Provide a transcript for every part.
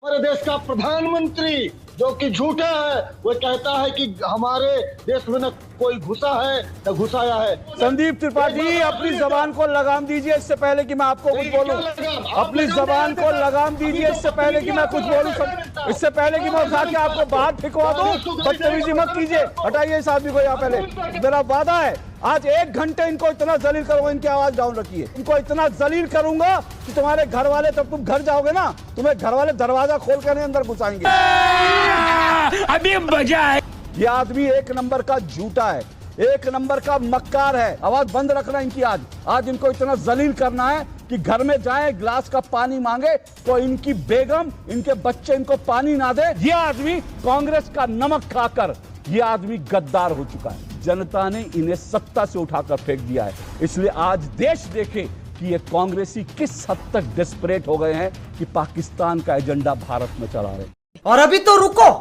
हमारे देश का प्रधानमंत्री जो कि झूठा है, वो कहता है कि हमारे देश में न कोई घुसा है न घुसाया है। संदीप त्रिपाठी, अपनी जबान को लगाम दीजिए इससे पहले कि मैं आपको कुछ बोलूं। अपनी जबान को लगाम दीजिए इससे पहले कि मैं कुछ बोलूं। इससे पहले कि मैं उठा के आपको बाहर फेंकवा दूं, बदतमीजी मत कीजिए। हटाइए इस आदमी को यहाँ पहले। मेरा वादा है आज 1 घंटे इनको इतना जलील करूंगा, इनकी आवाज डाउन रखिए। इनको इतना जलील करूंगा कि तुम्हारे घर वाले, तब तुम घर जाओगे ना, तुम्हें घर वाले दरवाजा खोल कर अंदर घुसाएंगे। अभी मजा है। ये आदमी 1 नंबर का झूठा है, 1 नंबर का मक्कार है। आवाज बंद रखना इनकी। आज इनको इतना जलील करना है कि घर में जाए, गिलास का पानी मांगे तो इनकी बेगम, इनके बच्चे इनको पानी ना दे। ये आदमी कांग्रेस का नमक खाकर, ये आदमी गद्दार हो चुका है। जनता ने इन्हें सत्ता से उठाकर फेंक दिया है। इसलिए आज देश देखे कि ये कांग्रेसी किस हद तक डेस्परेट हो गए हैं कि पाकिस्तान का एजेंडा भारत में चला रहे। और अभी तो रुको,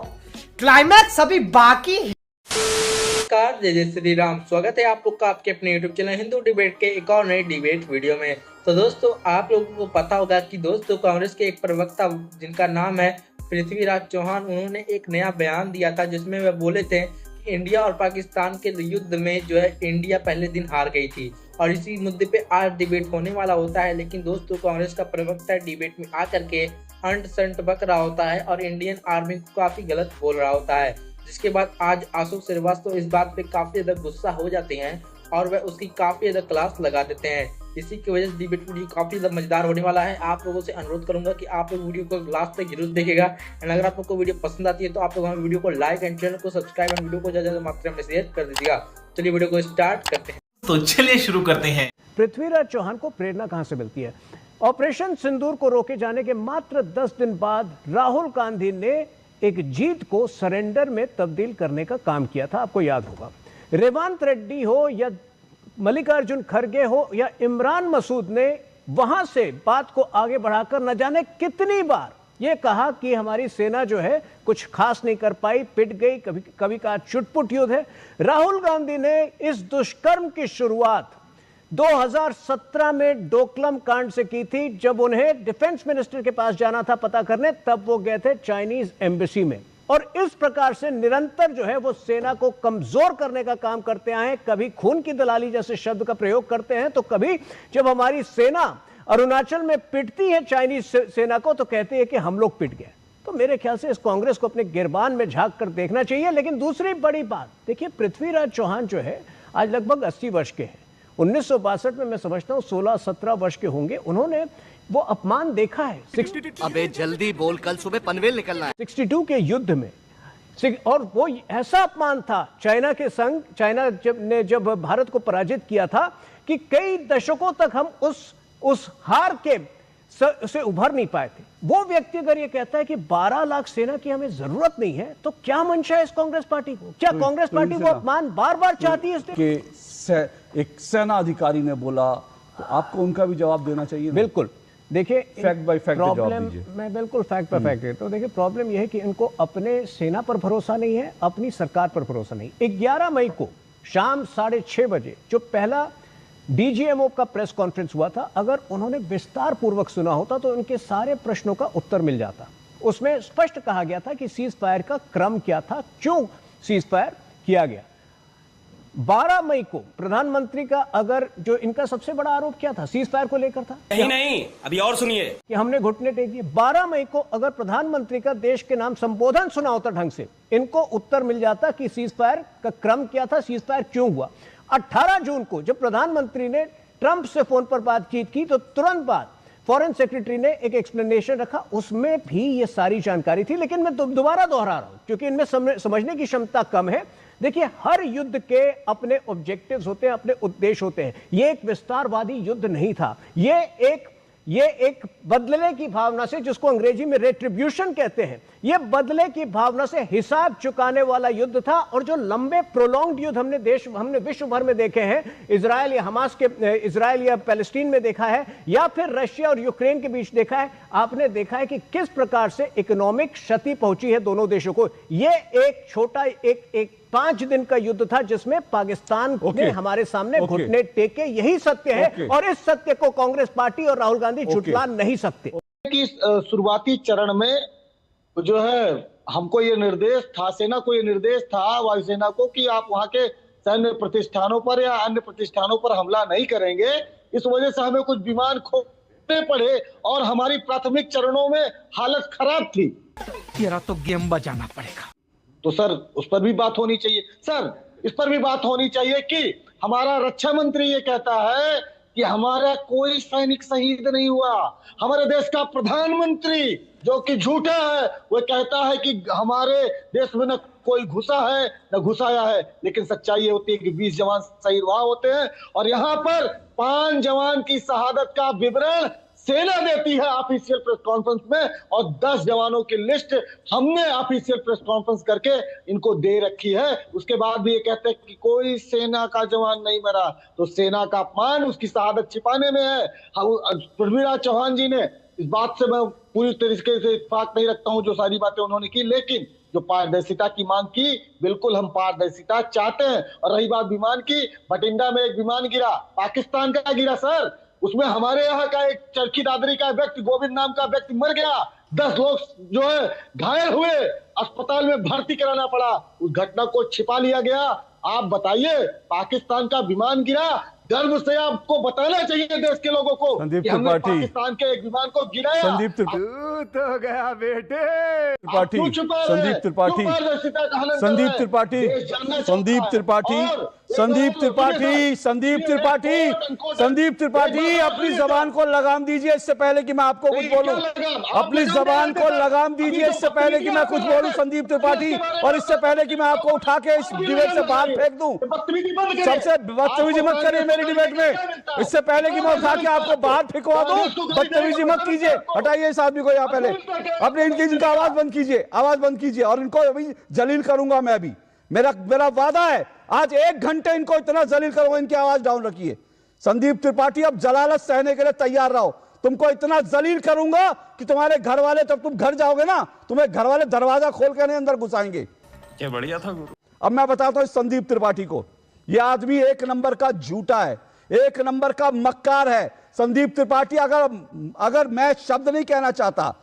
क्लाइमैक्स अभी बाकी है। नमस्कार, जय जय श्री राम। स्वागत है आप लोग का आपके अपने YouTube चैनल हिंदू डिबेट के एक और नए डिबेट वीडियो में। तो दोस्तों, आप लोगों को पता होगा कि दोस्तों कांग्रेस के एक प्रवक्ता जिनका नाम है पृथ्वीराज चौहान, उन्होंने एक नया बयान दिया था जिसमें वे बोले थे कि इंडिया और पाकिस्तान के युद्ध में जो है इंडिया पहले दिन हार गई थी और इसी मुद्दे पे आज डिबेट होने वाला होता है। लेकिन दोस्तों, कांग्रेस का प्रवक्ता डिबेट में आकर के अंट संट बक रहा होता है और इंडियन आर्मी को काफी गलत बोल रहा होता है, जिसके बाद आज अशोक श्रीवास्तव इस बात पे काफी ज्यादा गुस्सा हो जाते हैं और वह उसकी काफी ज्यादा क्लास लगा देते हैं। इसी की वजह से डिबेट वीडियो काफी ज्यादा मजेदार होने वाला है। आप लोगों से अनुरोध करूंगा कि आप लोग वीडियो को लास्ट तक जरूर देखिएगा। एंड अगर आप लोग को वीडियो पसंद आती है तो आप लोग हमें वीडियो को लाइक एंड चैनल को सब्सक्राइब एंड वीडियो को ज्यादा मात्रा में शेयर कर दीजिएगा। चलिए वीडियो को स्टार्ट करते हैं। तो चलिए शुरू करते हैं। पृथ्वीराज चौहान को प्रेरणा कहां से मिलती है? ऑपरेशन सिंदूर को रोके जाने के मात्र 10 दिन बाद राहुल गांधी ने एक जीत को सरेंडर में तब्दील करने का काम किया था। आपको याद होगा, रेवंत रेड्डी हो या मल्लिकार्जुन खड़गे हो या इमरान मसूद ने वहां से बात को आगे बढ़ाकर न जाने कितनी बार यह कहा कि हमारी सेना जो है कुछ खास नहीं कर पाई, पिट गई, कभी कभी कहा चुटपुट युद्ध है। राहुल गांधी ने इस दुष्कर्म की शुरुआत 2017 में डोकलम कांड से की थी, जब उन्हें डिफेंस मिनिस्टर के पास जाना था पता करने, तब वो गए थे चाइनीज एम्बेसी में। और इस प्रकार से निरंतर जो है वो सेना को कमजोर करने का काम करते आए। कभी खून की दलाली जैसे शब्द का प्रयोग करते हैं, तो कभी जब हमारी सेना अरुणाचल में पिटती है चाइनीज सेना को तो कहते हैं कि हम लोग पिट गए। तो मेरे ख्याल से इस कांग्रेस को अपने गिरबान में झांक कर देखना चाहिए। लेकिन दूसरी बड़ी बात देखिए, पृथ्वीराज चौहान जो है आज लगभग 80 वर्ष के हैं। 1962 में मैं समझता हूं 16-17 वर्ष के होंगे। उन्होंने वो अपमान देखा है। अबे जल्दी बोल, कल सुबह पनवेल निकलना है। 62 के युद्ध में, और वो ऐसा अपमान था चाइना के संग, चाइना जब भारत को पराजित किया था कि कई दशकों तक हम उस हार के से उभर नहीं पाए थे। वो व्यक्ति अगर ये कहता है कि 12 लाख सेना की हमें जरूरत नहीं है, तो क्या मंशा है इस कांग्रेस पार्टी को? क्या कांग्रेस पार्टी वो अपमान बार बार चाहती है? कि एक सेना अधिकारी ने बोला, तो आपको उनका भी जवाब देना चाहिए। बिल्कुल। देखिए, फैक्ट बाय फैक्ट जवाब दीजिए। मैं बिल्कुल फैक्ट बाय फैक्ट देता हूं। देखिए, प्रॉब्लम यह है कि इनको अपने सेना पर भरोसा नहीं है, अपनी सरकार पर भरोसा नहीं। 11 मई को शाम 6:30 बजे जो पहला डीजीएमओ का प्रेस कॉन्फ्रेंस हुआ था, अगर उन्होंने विस्तार पूर्वक सुना होता तो उनके सारे प्रश्नों का उत्तर मिल जाता। उसमें स्पष्ट कहा गया था कि सीज फायर का क्रम क्या था, क्यों सीज फायर किया गया। 12 मई को प्रधानमंत्री का, अगर जो इनका सबसे बड़ा आरोप क्या था, सीज फायर को लेकर था। नहीं, अभी और सुनिए कि हमने घुटने टेक दिए। 12 मई को अगर प्रधानमंत्री का देश के नाम संबोधन सुना होता ढंग से, इनको उत्तर मिल जाता कि सीज फायर का क्रम क्या था, सीज फायर क्यों हुआ। 18 जून को जब प्रधानमंत्री ने ट्रंप से फोन पर बातचीत की, तो तुरंत बाद फॉरेन सेक्रेटरी ने एक एक्सप्लेनेशन रखा, उसमें भी ये सारी जानकारी थी। लेकिन मैं दोबारा दोहरा रहा हूं क्योंकि इनमें समझने की क्षमता कम है। देखिए, हर युद्ध के अपने ऑब्जेक्टिव्स होते हैं, अपने उद्देश्य होते हैं। ये एक विस्तारवादी युद्ध नहीं था, ये एक बदले की भावना से, जिसको अंग्रेजी में रेट्रिब्यूशन कहते हैं, ये बदले की भावना से हिसाब चुकाने वाला युद्ध था। और जो लंबे प्रोलॉन्ग्ड युद्ध हमने विश्व भर में देखे हैं, इजराइल या पैलेस्टीन में देखा है, या फिर रशिया और यूक्रेन के बीच देखा है, आपने देखा है कि किस प्रकार से इकोनॉमिक क्षति पहुंची है दोनों देशों को। ये एक छोटा एक 5 दिन का युद्ध था जिसमें पाकिस्तान ने हमारे सामने घुटने टेके। यही सत्य है और इस सत्य को कांग्रेस पार्टी और राहुल गांधी झुठला नहीं सकते। कि शुरुआती चरण में तो जो है हमको ये निर्देश था, सेना को ये निर्देश था, वायुसेना को, कि आप वहां के सैन्य प्रतिष्ठानों पर या अन्य प्रतिष्ठानों पर हमला नहीं करेंगे। इस वजह से हमें कुछ विमान खोने पड़े और हमारी प्राथमिक चरणों में हालत खराब थी। तेरा तो गेम बजाना पड़ेगा। तो सर उस पर भी बात होनी चाहिए। सर इस पर भी बात होनी चाहिए कि हमारा रक्षा मंत्री ये कहता है कि हमारा कोई सैनिक शहीद नहीं हुआ। हमारे देश का प्रधानमंत्री जो कि झूठा है, वो कहता है कि हमारे देश में न कोई घुसा है न घुसाया है। लेकिन सच्चाई ये होती है कि 20 जवान शहीद वहां होते हैं और यहाँ पर 5 जवान की शहादत का विवरण सेना देती है ऑफिशियल प्रेस कॉन्फ्रेंस में, और 10 जवानों की लिस्ट हमने ऑफिशियल प्रेस कॉन्फ्रेंस करके इनको दे रखी है। उसके बाद भी ये कहते हैं कि कोई सेना का जवान नहीं मरा। तो सेना का अपमान उसकी शहादत छिपाने में है। पृथ्वीराज चौहान जी ने, इस बात से मैं पूरी तरीके से इत्तेफाक नहीं रखता हूं जो सारी बातें उन्होंने की, लेकिन जो पारदर्शिता की मांग की, बिल्कुल हम पारदर्शिता चाहते हैं। और रही बात विमान की, बठिंडा में एक विमान गिरा, पाकिस्तान का गिरा सर, उसमें हमारे यहाँ का एक चरखी दादरी का व्यक्ति, गोविंद नाम का व्यक्ति मर गया, 10 लोग जो है घायल हुए, अस्पताल में भर्ती कराना पड़ा। उस घटना को छिपा लिया गया। आप बताइए, पाकिस्तान का विमान गिरा, गर्व से आपको बताना चाहिए देश के लोगों को कि हमने पाकिस्तान के एक विमान को गिराया। संदीप त्रिपाठी अपनी जबान को लगाम दीजिए इससे पहले कि मैं आपको कुछ बोलूं। अपनी जबान को लगाम दीजिए इससे पहले कि मैं कुछ बोलूं संदीप त्रिपाठी, और इससे पहले कि मैं आपको उठा के इस डिबेट से बाहर फेंक दूं। सबसे बदतमीजी मत करिए मेरी डिबेट में, इससे पहले कि मैं उठा के आपको बाहर फेंकवा दूं। बदतमीजी मत कीजिए, हटाइए इस आदमी को यहाँ पहले। अपने इनका आवाज बंद कीजिए, आवाज बंद कीजिए, और इनको अभी जलील करूंगा मैं। अभी मेरा वादा है, आज 1 घंटे इनको इतना जलील करूंगा, इनकी आवाज डाउन रखिए। संदीप त्रिपाठी अब जलालत सहने के लिए तैयार रहो। तुमको इतना जलील करूंगा कि तुम्हारे घर वाले, जब तुम घर जाओगे ना, तुम्हें घर वाले दरवाजा खोल के नहीं अंदर घुसाएंगे। क्या बढ़िया था गुरु। अब मैं बताता हूं संदीप त्रिपाठी को, यह आदमी 1 नंबर का झूठा है, 1 नंबर का मक्कार है। संदीप त्रिपाठी, अगर मैं शब्द नहीं कहना चाहता,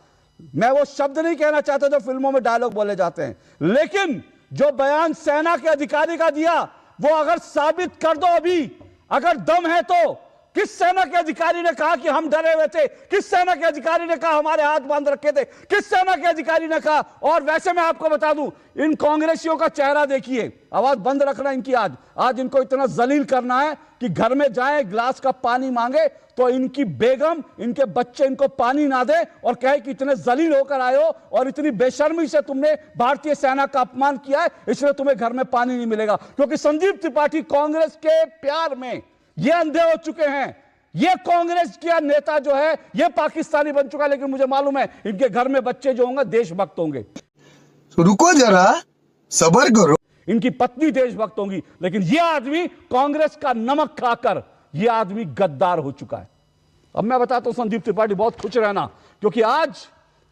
मैं वो शब्द नहीं कहना चाहता जो फिल्मों में डायलॉग बोले जाते हैं, लेकिन जो बयान सेना के अधिकारी का दिया, वो अगर साबित कर दो अभी, अगर दम है तो। किस सेना के अधिकारी ने कहा कि हम डरे हुए थे? किस सेना के अधिकारी ने कहा हमारे हाथ बांध रखे थे? किस सेना के अधिकारी ने कहा? और वैसे मैं आपको बता दूं, इन कांग्रेसियों का चेहरा देखिए, आवाज बंद रखना इनकी। आज इनको इतना जलील करना है कि घर में जाए, गिलास का पानी मांगे तो इनकी बेगम, इनके बच्चे इनको पानी ना दे और कहे कि इतने जलील होकर आए हो और इतनी बेशर्मी से तुमने भारतीय सेना का अपमान किया है, इसलिए तुम्हें घर में पानी नहीं मिलेगा। क्योंकि संदीप त्रिपाठी कांग्रेस के प्यार में ये अंधे हो चुके हैं। ये कांग्रेस का नेता जो है ये पाकिस्तानी बन चुका है, लेकिन मुझे मालूम है इनके घर में बच्चे जो होंगे देशभक्त होंगे। रुको जरा, सब्र करो। इनकी पत्नी देशभक्त होंगी, लेकिन ये आदमी कांग्रेस का नमक खाकर ये आदमी गद्दार हो चुका है। अब मैं बताता हूं संदीप त्रिपाठी बहुत खुश रहना, क्योंकि आज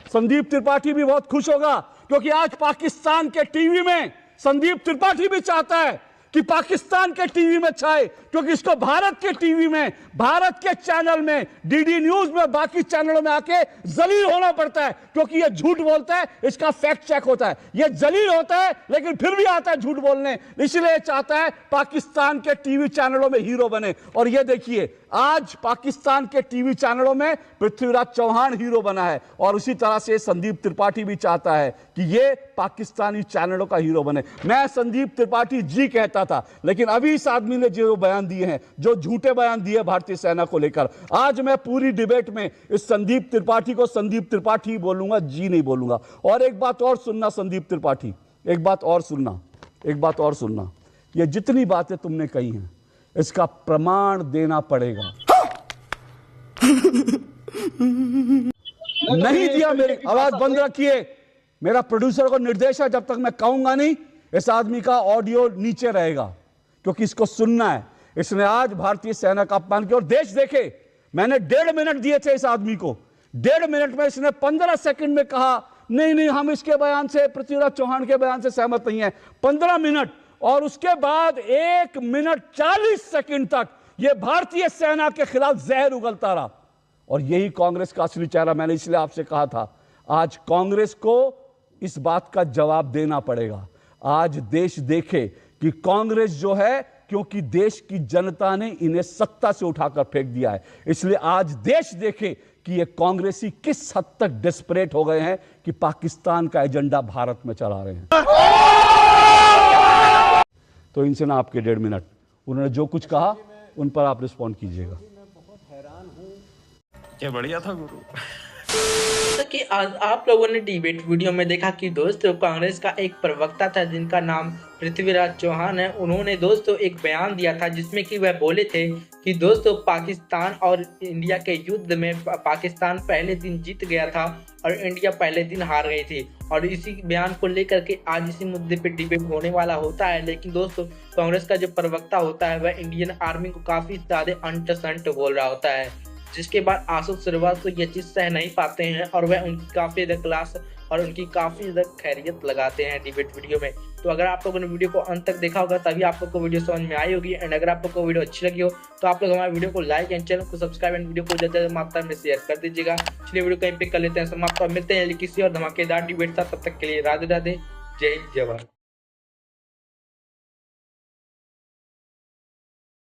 संदीप त्रिपाठी भी बहुत खुश होगा, क्योंकि आज पाकिस्तान के टीवी में संदीप त्रिपाठी भी चाहता है कि पाकिस्तान के टीवी में छाए, क्योंकि इसको भारत के टीवी में, भारत के चैनल में, डीडी न्यूज में, बाकी चैनलों में आके जलील होना पड़ता है, क्योंकि ये झूठ बोलता है, इसका फैक्ट चेक होता है। ये जलील होता है लेकिन फिर भी आता है झूठ बोलने, इसलिए चाहता है पाकिस्तान के टीवी चैनलों में हीरो बने। और ये देखिए, आज पाकिस्तान के टीवी चैनलों में पृथ्वीराज चौहान हीरो बना है, और उसी तरह से संदीप त्रिपाठी भी चाहता है कि ये पाकिस्तानी चैनलों का हीरो बने। मैं संदीप त्रिपाठी जी कहता था, लेकिन अभी इस आदमी ने जो बयान दिए हैं, जो झूठे बयान दिए भारतीय सेना को लेकर, आज मैं पूरी डिबेट में इस संदीप त्रिपाठी को संदीप त्रिपाठी बोलूंगा, जी नहीं बोलूंगा। और एक बात और सुनना संदीप त्रिपाठी, एक बात और सुनना, ये जितनी बातें तुमने कही हैं इसका प्रमाण देना पड़ेगा। नहीं दिया, मेरी आवाज बंद रखिए। मेरा प्रोड्यूसर को निर्देश है, जब तक मैं कहूंगा नहीं इस आदमी का ऑडियो नीचे रहेगा, क्योंकि इसको सुनना है। इसने आज भारतीय सेना का अपमान किया, और देश देखे, मैंने 1.5 मिनट दिए थे इस आदमी को, 1.5 मिनट में इसने 15 सेकंड में कहा नहीं हम इसके बयान से, पृथ्वीराज चौहान के बयान से सहमत नहीं है। 15 मिनट, और उसके बाद 1 मिनट 40 सेकंड तक यह भारतीय सेना के खिलाफ जहर उगलता रहा। और यही कांग्रेस का असली चेहरा। मैंने इसलिए आपसे कहा था, आज कांग्रेस को इस बात का जवाब देना पड़ेगा। आज देश देखे कि कांग्रेस जो है, क्योंकि देश की जनता ने इन्हें सत्ता से उठाकर फेंक दिया है, इसलिए आज देश देखे कि ये कांग्रेसी किस हद तक डेस्परेट हो गए हैं कि पाकिस्तान का एजेंडा भारत में चला रहे हैं। तो इनसे ना आपके 1.5 मिनट, उन्होंने जो कुछ कहा उन पर आप रिस्पॉन्ड कीजिएगा। क्या बढ़िया था गुरु। जैसा कि आज आप लोगों ने डिबेट वीडियो में देखा कि दोस्तों कांग्रेस का एक प्रवक्ता था जिनका नाम पृथ्वीराज चौहान है। उन्होंने दोस्तों एक बयान दिया था जिसमें कि वह बोले थे कि दोस्तों पाकिस्तान और इंडिया के युद्ध में पाकिस्तान पहले दिन जीत गया था और इंडिया पहले दिन हार गई थी। और इसी बयान को लेकर के आज इसी मुद्दे पे डिबेट होने वाला होता है। लेकिन दोस्तों कांग्रेस का जो प्रवक्ता होता है वह इंडियन आर्मी को काफी ज्यादा अंट संट बोल रहा होता है, जिसके बाद आशुतोष श्रीवास्तव तो ये चीज सह नहीं पाते हैं और वह उनकी काफी ज्यादा क्लास और उनकी काफी ज्यादा खैरियत लगाते हैं डिबेट वीडियो में। तो अगर आप लोगों ने वीडियो को अंत तक देखा होगा तभी आप लोग को वीडियो समझ में आई होगी। एंड अगर आप लोग को वीडियो अच्छी लगी हो तो आप लोग हमारे वीडियो को लाइक एंड चैनल को सब्सक्राइब एंड वीडियो को ज्यादा मात्रा में शेयर कर दीजिएगा। चलिए वीडियो कहीं पे कर लेते हैं समाप्त और मिलते हैं किसी और धमाकेदार डिबेट था। तब तक के लिए राधे राधे, जय हिंद, जय भारत।